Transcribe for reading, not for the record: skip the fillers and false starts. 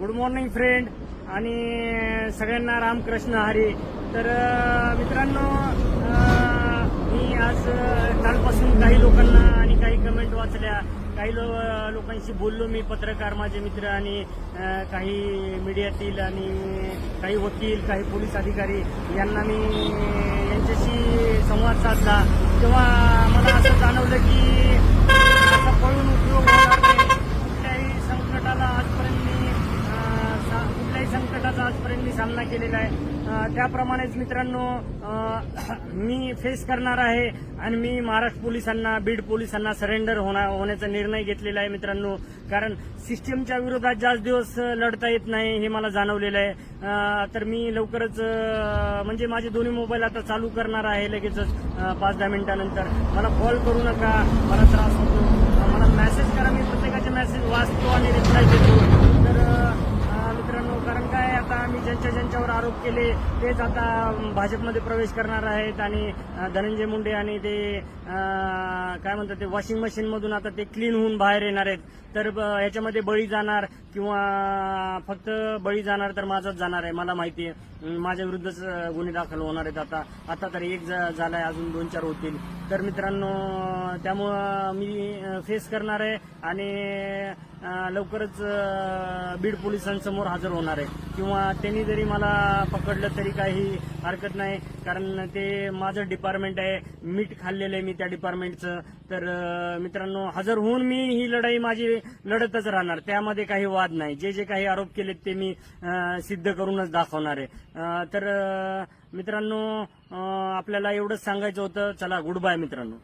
Good morning friend आणि सगळ्यांना रामकृष्ण हरी. तर मित्रांनो, मी आज कालपासून काही लोकांना आणि काही कमेंट वाचल्या, काही लोकांशी बोललो. मी पत्रकार, माझे मित्र आणि काही मीडियातील आणि काही वकील, काही पोलीस अधिकारी यांना मी यांच्याशी संवाद साधला. तेव्हा मला असं जाणवलं की असा पळून उपयोग होणार नाही. कुठल्याही संकटाचा आजपर्यंत मी सामना केलेला आहे. त्याप्रमाणेच मित्रांनो, मी फेस करणार आहे आणि मी महाराष्ट्र पोलिसांना, बीड पोलिसांना सरेंडर होण्याचा निर्णय घेतलेला आहे मित्रांनो. कारण सिस्टीमच्या विरोधात जास्त दिवस लढता येत नाही हे मला जाणवलेलं आहे. तर मी लवकरच म्हणजे माझे दोन्ही मोबाईल आता चालू करणार आहे लगेचच 5-10 मिनिटानंतर. मला कॉल करू नका, मला त्रास होतो. मला मेसेज करा, मी प्रत्येकाचे मेसेज वाचतो आणि रिप्लाय देतो. तर मित्रांनो, कारण काय, आता मी ज्यांच्यावर आरोप केले तेच आता भाजपमध्ये प्रवेश करणार आहेत आणि धनंजय मुंडे आणि ते काय म्हणतात ते वॉशिंग मशीन मधून आता ते क्लीन होऊन बाहेर येणार आहेत. तर ह्याच्यामध्ये बळी जाणार किंवा फक्त बळी जाणार तर माझाच जाणार आहे. मला माहिती आहे माझ्या विरुद्धच गुन्हे दाखल होणार आहेत. आता तरी एक झालाय, अजून 2-4 होतील. तर मित्रांनो, त्यामुळं मी फेस करणार आहे आणि लवकरच बीड पोलिसांसमोर हजर होणार आहे. किंवा त्यांनी जरी मला पकडलं तरी काही हरकत नाही, कारण ते माझं डिपार्टमेंट आहे. मीठ खाल्लेलं आहे मी त्या डिपार्टमेंटचं. तर मित्रांनो, हजर होऊन मी ही लढाई माझी लढतच राहणार. त्यामध्ये काही वाद नाही. जे काही आरोप केलेत ते मी सिद्ध करूनच दाखवणार आहे. तर मित्रांनो, आपल्याला एवढंच सांगायचं होतं. चला, गुड बाय मित्रांनो.